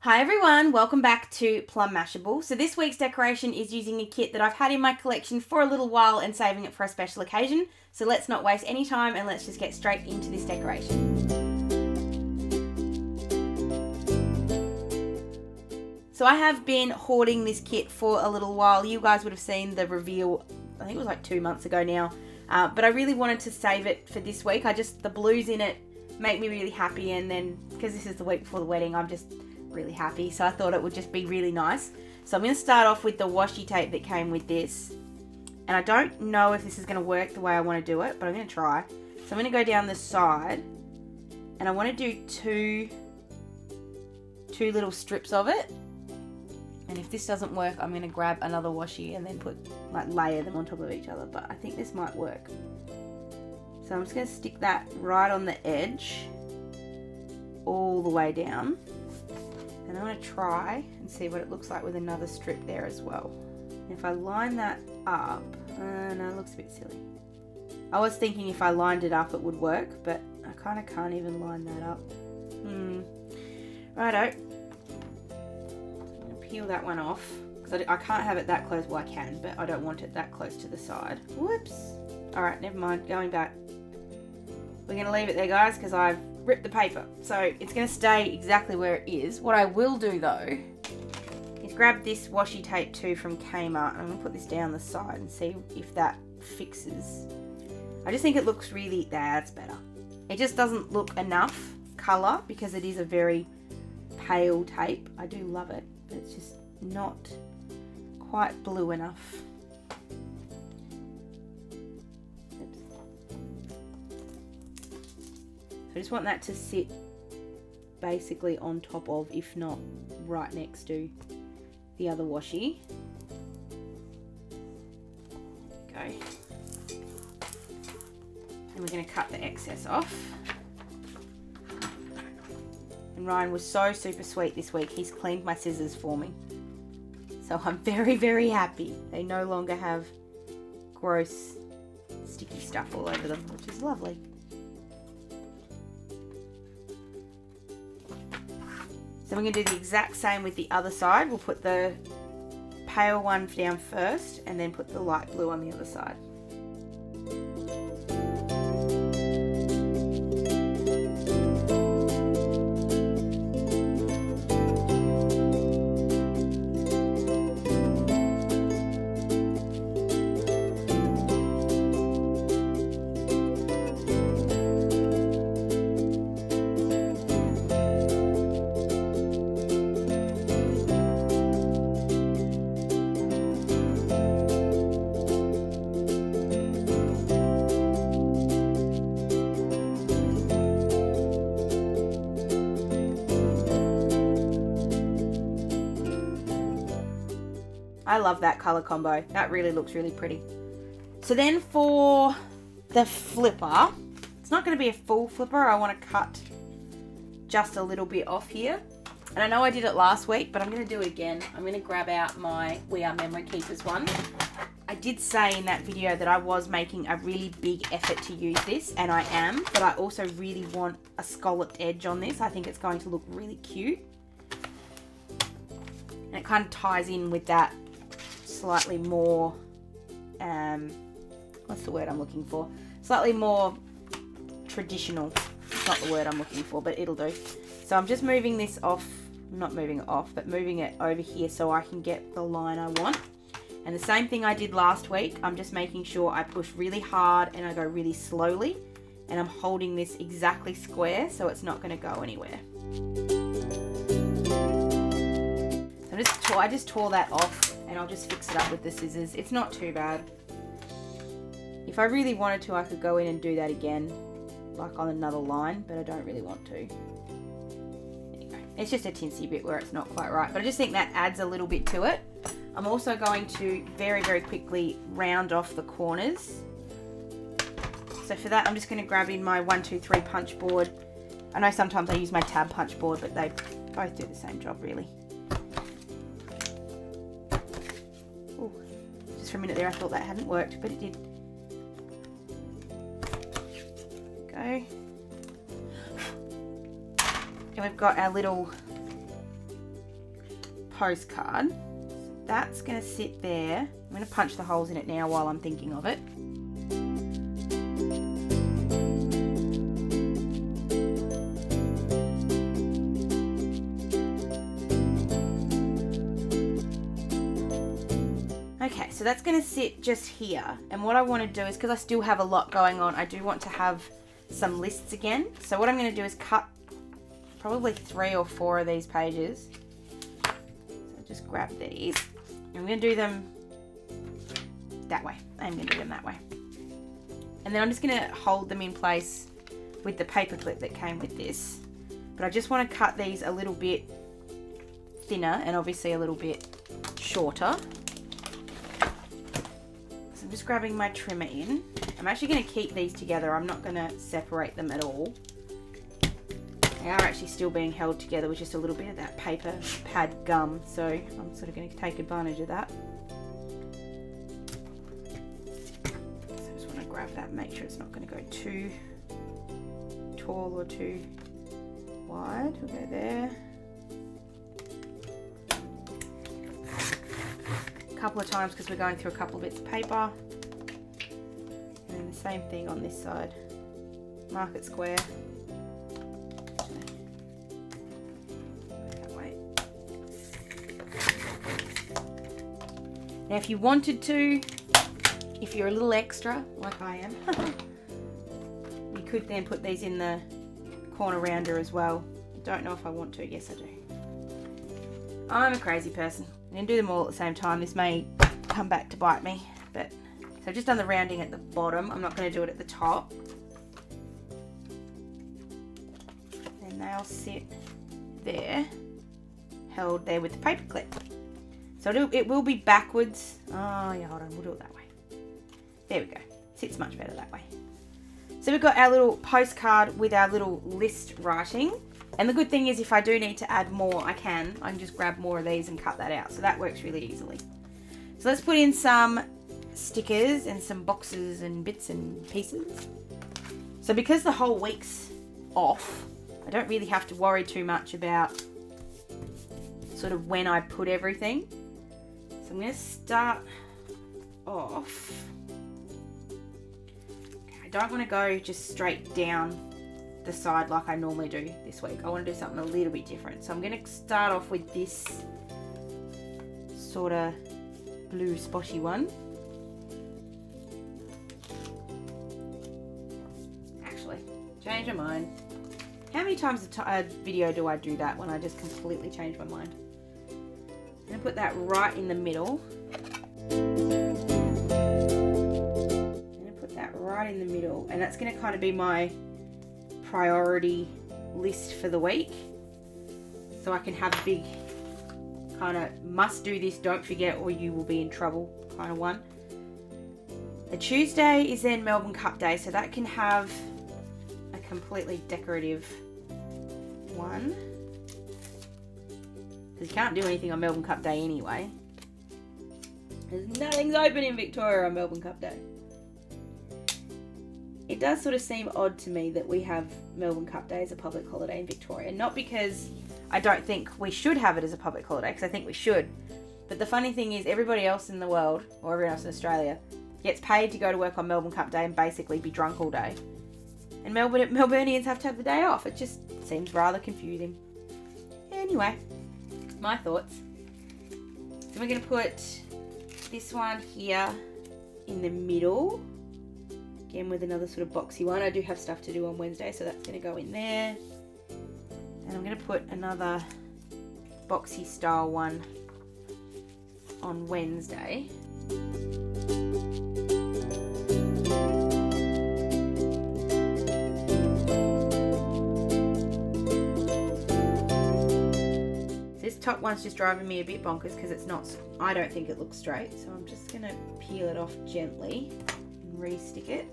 Hi everyone, welcome back to Plum Mashable. So this week's decoration is using a kit that I've had in my collection for a little while and saving it for a special occasion. So let's not waste any time and let's just get straight into this decoration. So I have been hoarding this kit for a little while. You guys would have seen the reveal, I think it was like 2 months ago now. But I really wanted to save it for this week. The blues in it make me really happy, and then because this is the week before the wedding, I'm just really happy, so I thought it would just be really nice. So I'm going to start off with the washi tape that came with this, and I don't know if this is going to work the way I want to do it, but I'm going to try. So I'm going to go down the side, and I want to do two little strips of it, and if this doesn't work, I'm going to grab another washi and then layer them on top of each other, but I think this might work. So I'm just going to stick that right on the edge all the way down. And I'm going to try and see what it looks like with another strip there as well. And if I line that up, no, it looks a bit silly. I was thinking if I lined it up it would work, but I kind of can't even line that up. Righto. I'm going to peel that one off, because I can't have it that close. Well, I can, but I don't want it that close to the side. Whoops. Alright, never mind. Going back. We're going to leave it there, guys, because I've rip the paper, so it's going to stay exactly where it is. What I will do though is grab this washi tape too from Kmart, and I'm going to put this down the side and see if that fixes. I just think it looks really, that's better. It just doesn't look enough colour because it is a very pale tape. I do love it, but it's just not quite blue enough. I just want that to sit basically on top of, if not right next to, the other washi. There we go. And we're going to cut the excess off. And Ryan was so super sweet this week. He's cleaned my scissors for me. So I'm very, very happy. They no longer have gross sticky stuff all over them, which is lovely. So we're going to do the exact same with the other side. We'll put the pale one down first and then put the light blue on the other side. I love that colour combo. That really looks really pretty. So then for the flipper, it's not going to be a full flipper. I want to cut just a little bit off here. And I know I did it last week, but I'm going to do it again. I'm going to grab out my We Are Memory Keepers one. I did say in that video that I was making a really big effort to use this, and I am, but I also really want a scalloped edge on this. I think it's going to look really cute. And it kind of ties in with that slightly more, what's the word I'm looking for? Slightly more traditional. It's not the word I'm looking for, but it'll do. So I'm just moving this off, not moving it off, but moving it over here so I can get the line I want. And the same thing I did last week, I'm just making sure I push really hard and I go really slowly, and I'm holding this exactly square so it's not going to go anywhere. So I just tore that off, and I'll just fix it up with the scissors. It's not too bad. If I really wanted to, I could go in and do that again, like on another line, but I don't really want to. Anyway, it's just a tinsy bit where it's not quite right, but I just think that adds a little bit to it. I'm also going to very, very quickly round off the corners. So for that, I'm just going to grab in my 1, 2, 3 punch board. I know sometimes I use my tab punch board, but they both do the same job really. Ooh, just for a minute there I thought that hadn't worked, but it did. Go. And we've got our little postcard. So that's going to sit there. I'm going to punch the holes in it now while I'm thinking of it. Okay, so that's going to sit just here. And what I want to do is, because I still have a lot going on, I do want to have some lists again. So what I'm going to do is cut probably 3 or 4 of these pages. So just grab these. I'm going to do them that way. I'm going to do them that way. And then I'm just going to hold them in place with the paper clip that came with this. But I just want to cut these a little bit thinner and obviously a little bit shorter. I'm just grabbing my trimmer in. I'm actually going to keep these together. I'm not going to separate them at all. They are actually still being held together with just a little bit of that paper pad gum. So I'm sort of going to take advantage of that. So I just want to grab that, make sure it's not going to go too tall or too wide. We'll go there. Couple of times because we're going through a couple of bits of paper, and then the same thing on this side. Mark it square. That way. Now if you wanted to, if you're a little extra like I am, you could then put these in the corner rounder as well. Don't know if I want to. Yes I do. I'm a crazy person. I'm going to do them all at the same time. This may come back to bite me, but so I've just done the rounding at the bottom. I'm not going to do it at the top. And they'll sit there, held there with the paper clip. So it will be backwards. Oh yeah, hold on, we'll do it that way. There we go. Sits much better that way. So we've got our little postcard with our little list writing. And the good thing is if I do need to add more, I can just grab more of these and cut that out. So that works really easily. So let's put in some stickers and some boxes and bits and pieces. So because the whole week's off, I don't really have to worry too much about sort of when I put everything. So I'm going to start off. Okay, I don't want to go just straight down the side like I normally do this week. I want to do something a little bit different. So I'm going to start off with this sort of blue spotty one. Actually, change my mind. How many times a video do I do that when I just completely change my mind? I'm going to put that right in the middle. I'm going to put that right in the middle, and that's going to kind of be my priority list for the week, so I can have a big kind of must do this, don't forget or you will be in trouble kind of one. The Tuesday is then Melbourne Cup Day, so that can have a completely decorative one because you can't do anything on Melbourne Cup Day anyway. Nothing's open in Victoria on Melbourne Cup Day. It does sort of seem odd to me that we have Melbourne Cup Day as a public holiday in Victoria. Not because I don't think we should have it as a public holiday, because I think we should. But the funny thing is everybody else in the world, or everyone else in Australia, gets paid to go to work on Melbourne Cup Day and basically be drunk all day. And Melburnians have to have the day off. It just seems rather confusing. Anyway, my thoughts. So we're going to put this one here in the middle. Again with another sort of boxy one. I do have stuff to do on Wednesday, so that's going to go in there. And I'm going to put another boxy style one on Wednesday. This top one's just driving me a bit bonkers because it's not, I don't think it looks straight, so I'm just going to peel it off gently and re-stick it.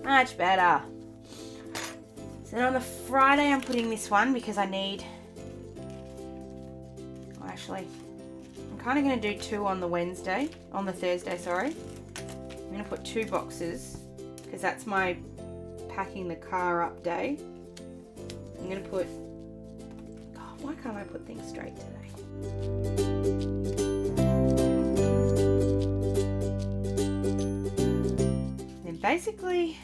Much better. So then on the Friday I'm putting this one because I need, well, actually I'm kind of going to do two on the Thursday, sorry. I'm going to put two boxes because that's my packing the car up day. I'm going to put, God, why can't I put things straight today? And basically,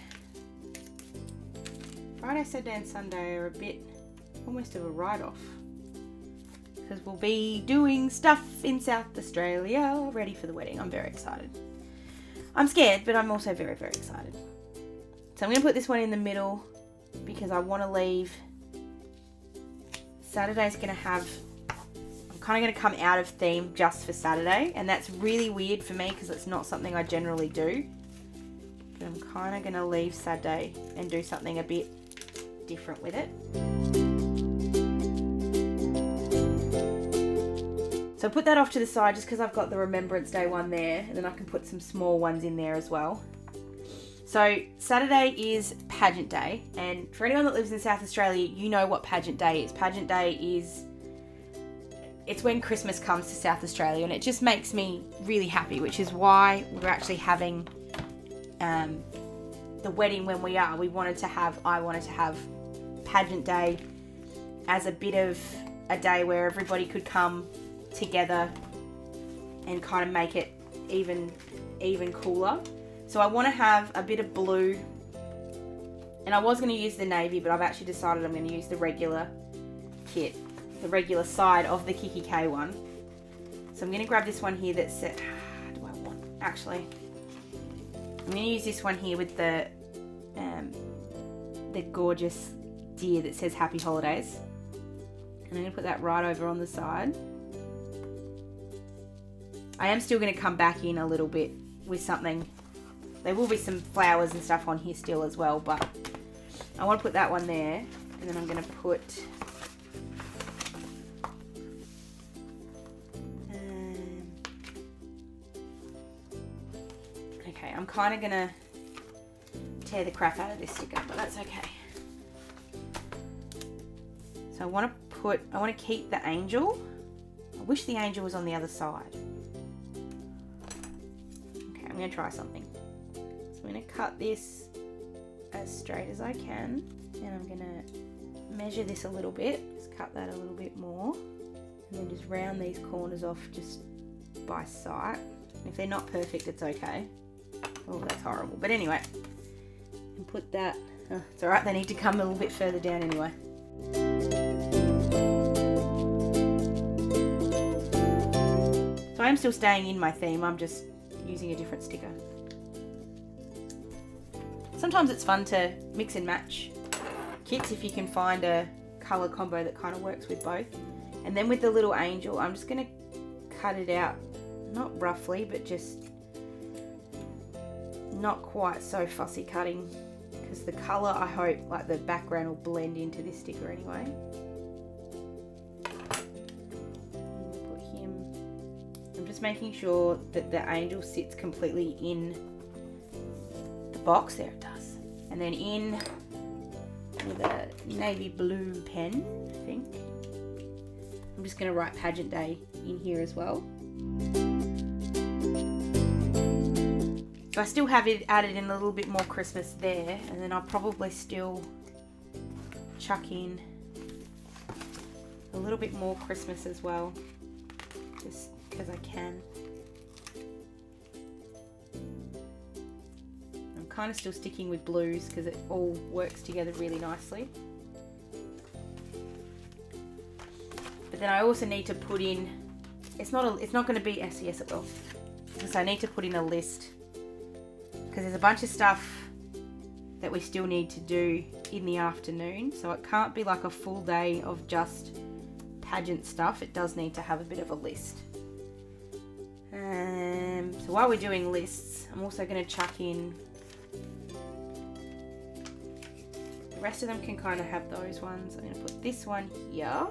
Friday, Saturday and Sunday are a bit, almost of a write-off. Because we'll be doing stuff in South Australia, ready for the wedding. I'm very excited. I'm scared, but I'm also very, very excited. So I'm going to put this one in the middle because I want to leave. Saturday's going to have, I'm kind of going to come out of theme just for Saturday. And that's really weird for me because it's not something I generally do. But I'm kind of going to leave Saturday and do something a bit different with it. So I put that off to the side just because I've got the Remembrance Day one there, and then I can put some small ones in there as well. So Saturday is Pageant Day, and for anyone that lives in South Australia, you know what Pageant Day is. Pageant Day is, it's when Christmas comes to South Australia, and it just makes me really happy, which is why we're actually having the wedding when we are. I wanted to have Pageant Day as a bit of a day where everybody could come together and kind of make it even cooler. So I want to have a bit of blue, and I was going to use the navy, but I've actually decided I'm going to use the regular kit, the regular side of the kikki.k one. So I'm going to grab this one here that's actually I'm going to use this one here with the gorgeous deer that says Happy Holidays, and I'm going to put that right over on the side. I am still going to come back in a little bit with something. There will be some flowers and stuff on here still as well, but I want to put that one there, and then I'm going to put okay, I'm kind of going to tear the crap out of this sticker, but that's okay. So I want to keep the angel. I wish the angel was on the other side. I'm going to try something. So I'm going to cut this as straight as I can, and I'm going to measure this a little bit, just cut that a little bit more, and then just round these corners off just by sight. If they're not perfect, it's okay. Oh, that's horrible. But anyway, and put that, it's alright, they need to come a little bit further down anyway. So I'm still staying in my theme, I'm just using a different sticker. Sometimes it's fun to mix and match kits if you can find a colour combo that kind of works with both. And then with the little angel, I'm just going to cut it out, not roughly, but just not quite so fussy cutting, because the colour, I hope, like the background will blend into this sticker anyway. Just making sure that the angel sits completely in the box. There it does. And then in with a navy blue pen, I think. I'm just going to write Pageant Day in here as well. So I still have it added in a little bit more Christmas there, and then I'll probably still chuck in a little bit more Christmas as well, just because I can. I'm kind of still sticking with blues because it all works together really nicely. But then I also need to put in, it's not going to be, yes it will, so I need to put in a list because there's a bunch of stuff that we still need to do in the afternoon, so it can't be like a full day of just pageant stuff. It does need to have a bit of a list. So while we're doing lists, I'm also going to chuck in, the rest of them can kind of have those ones. I'm going to put this one here.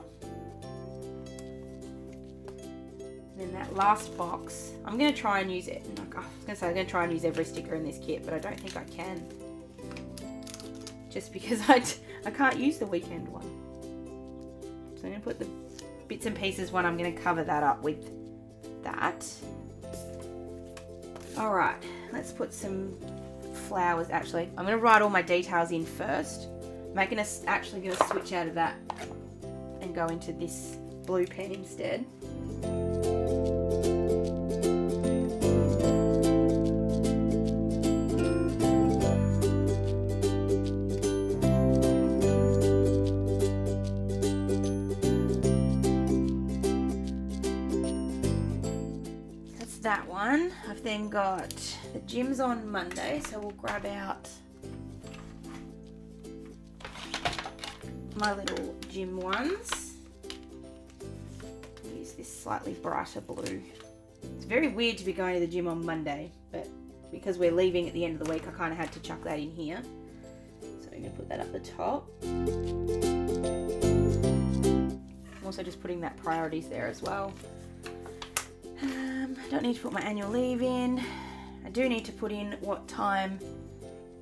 And then that last box, I'm going to try and use it. I was going to say I'm going to try and use every sticker in this kit, but I don't think I can. Just because I can't use the weekend one. So I'm going to put the bits and pieces one, I'm going to cover that up with that. Alright, let's put some flowers actually. I'm going to write all my details in first. I'm actually going to switch out of that and go into this blue pen instead. That one. I've then got the gym's on Monday, so we'll grab out my little gym ones. Use this slightly brighter blue. It's very weird to be going to the gym on Monday, but because we're leaving at the end of the week, I kind of had to chuck that in here. So I'm going to put that up the top. I'm also just putting that priorities there as well. I don't need to put my annual leave in. I do need to put in what time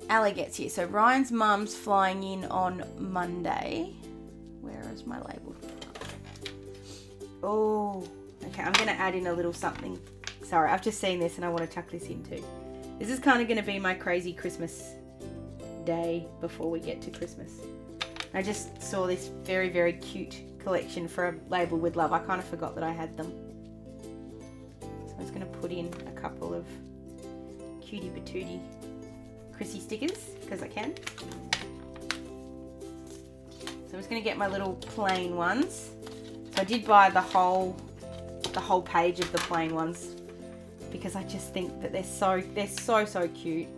Ali gets here. So Ryan's mum's flying in on Monday. Where is my label? Oh, okay. I'm going to add in a little something. Sorry, I've just seen this and I want to chuck this in too. This is kind of going to be my crazy Christmas day before we get to Christmas. I just saw this very, very cute collection for a label with love. I kind of forgot that I had them. I'm just going to put in a couple of cutie patootie Chrissy stickers because I can. So I'm just going to get my little plain ones. So I did buy the whole page of the plain ones because I just think that they're so cute.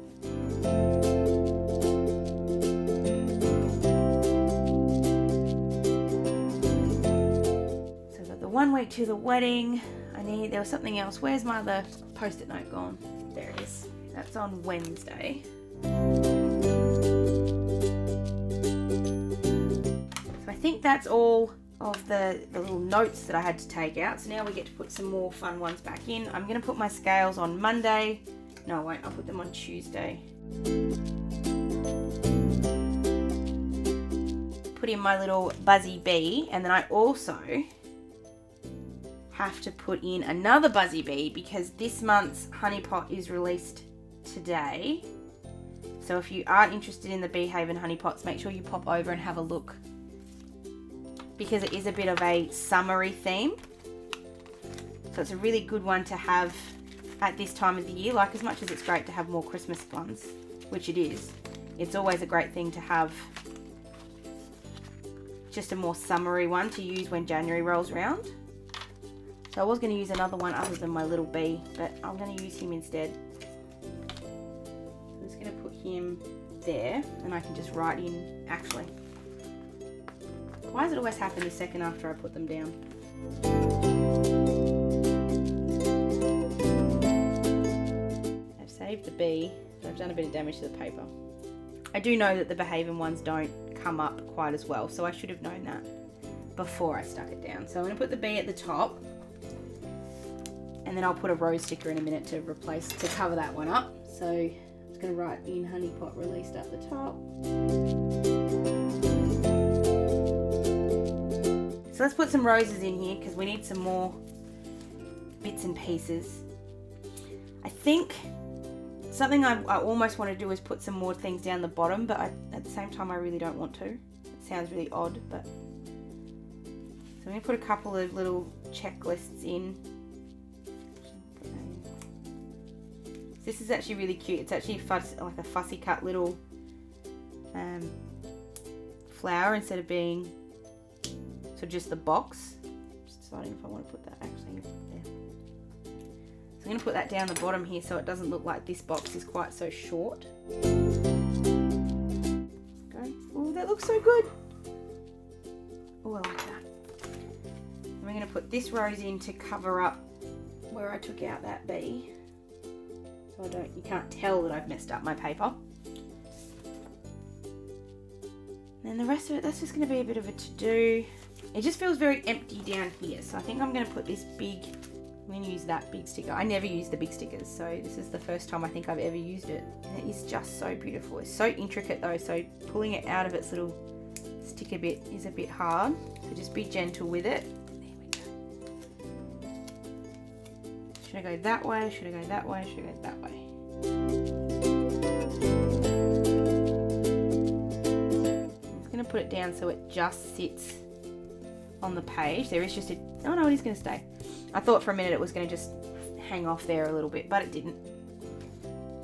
So I've got the 1 week to the wedding. There was something else. Where's my other post-it note gone? There it is. That's on Wednesday. So I think that's all of the little notes that I had to take out. So now we get to put some more fun ones back in. I'm going to put my scales on Monday. No, I won't. I'll put them on Tuesday. Put in my little buzzy bee, and then I also have to put in another buzzy bee because this month's honey pot is released today. So if you are interested in the Beehaven honey pots, make sure you pop over and have a look because it is a bit of a summery theme. So it's a really good one to have at this time of the year. Like, as much as it's great to have more Christmas ones, which it is, it's always a great thing to have just a more summery one to use when January rolls around. So I was going to use another one other than my little bee, but I'm going to use him instead. I'm just going to put him there, and I can just write in, actually. Why does it always happen the second after I put them down? I've saved the bee, but I've done a bit of damage to the paper. I do know that the Beehaven ones don't come up quite as well, so I should have known that before I stuck it down. So I'm going to put the bee at the top. And then I'll put a rose sticker in a minute to cover that one up. So I'm just going to write in honey pot released at the top. So let's put some roses in here because we need some more bits and pieces. I think something I almost want to do is put some more things down the bottom, but at the same time I really don't want to. It sounds really odd, but... So I'm going to put a couple of little checklists in. This is actually really cute. It's actually like a fussy cut little flower instead of being sort of just the box. Just deciding if I want to put that actually there. So I'm going to put that down the bottom here so it doesn't look like this box is quite so short. Oh, that looks so good. Oh, I like that. And we're going to put this rose in to cover up where I took out that bee. So you can't tell that I've messed up my paper. And the rest of it, that's just going to be a bit of a to-do. It just feels very empty down here. So I think I'm going to put this big, I'm going to use that big sticker. I never use the big stickers, so this is the first time I think I've ever used it. And it is just so beautiful. It's so intricate though, so pulling it out of its little sticker bit is a bit hard. So just be gentle with it. There we go. Should I go that way? Should I go that way? Should I go that way? to put it down so it just sits on the page. There is just a, oh no, it is going to stay. I thought for a minute it was going to just hang off there a little bit, but it didn't.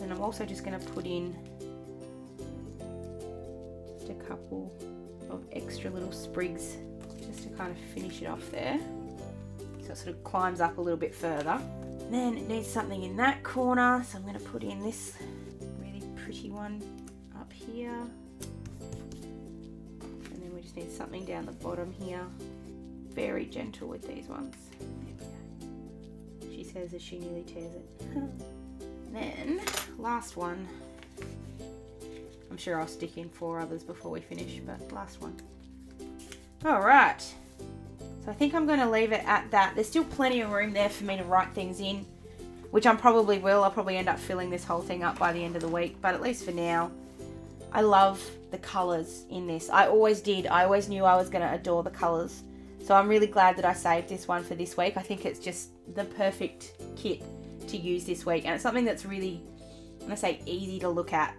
And I'm also just going to put in just a couple of extra little sprigs just to kind of finish it off there. So it sort of climbs up a little bit further. And then it needs something in that corner, so I'm going to put in this really pretty one up here. And then we just need something down the bottom here. Very gentle with these ones. There we go. She says as she nearly tears it. Then, last one. I'm sure I'll stick in 4 others before we finish, but last one. Alright. So I think I'm going to leave it at that. There's still plenty of room there for me to write things in, which I probably will. I'll probably end up filling this whole thing up by the end of the week, but at least for now, I love the colours in this. I always did. I always knew I was going to adore the colours. So I'm really glad that I saved this one for this week. I think it's just the perfect kit to use this week, and it's something that's really, when I say easy to look at,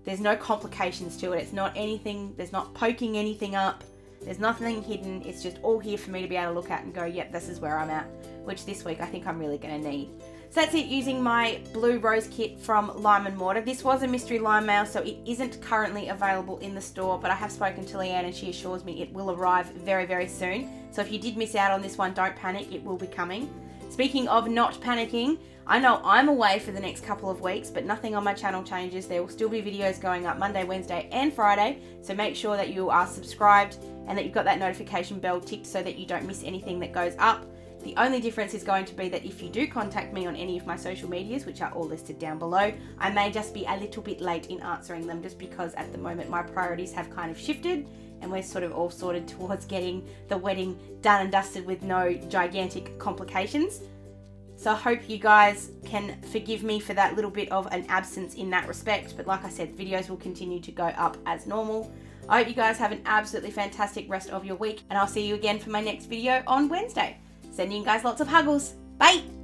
there's no complications to it. It's not anything, there's not poking anything up, there's nothing hidden. It's just all here for me to be able to look at and go, yep, this is where I'm at, which this week I think I'm really going to need. So that's it, using my blue rose kit from Lime and Mortar. This was a mystery lime mail, so it isn't currently available in the store, but I have spoken to Leanne and she assures me it will arrive very, very soon. So if you did miss out on this one, don't panic, it will be coming. Speaking of not panicking, I know I'm away for the next couple of weeks, but nothing on my channel changes. There will still be videos going up Monday, Wednesday and Friday, so make sure that you are subscribed and that you've got that notification bell ticked so that you don't miss anything that goes up. The only difference is going to be that if you do contact me on any of my social medias, which are all listed down below, I may just be a little bit late in answering them, just because at the moment my priorities have kind of shifted and we're sort of all sorted towards getting the wedding done and dusted with no gigantic complications. So I hope you guys can forgive me for that little bit of an absence in that respect, but like I said, videos will continue to go up as normal. I hope you guys have an absolutely fantastic rest of your week, and I'll see you again for my next video on Wednesday. Sending you guys lots of huggles. Bye!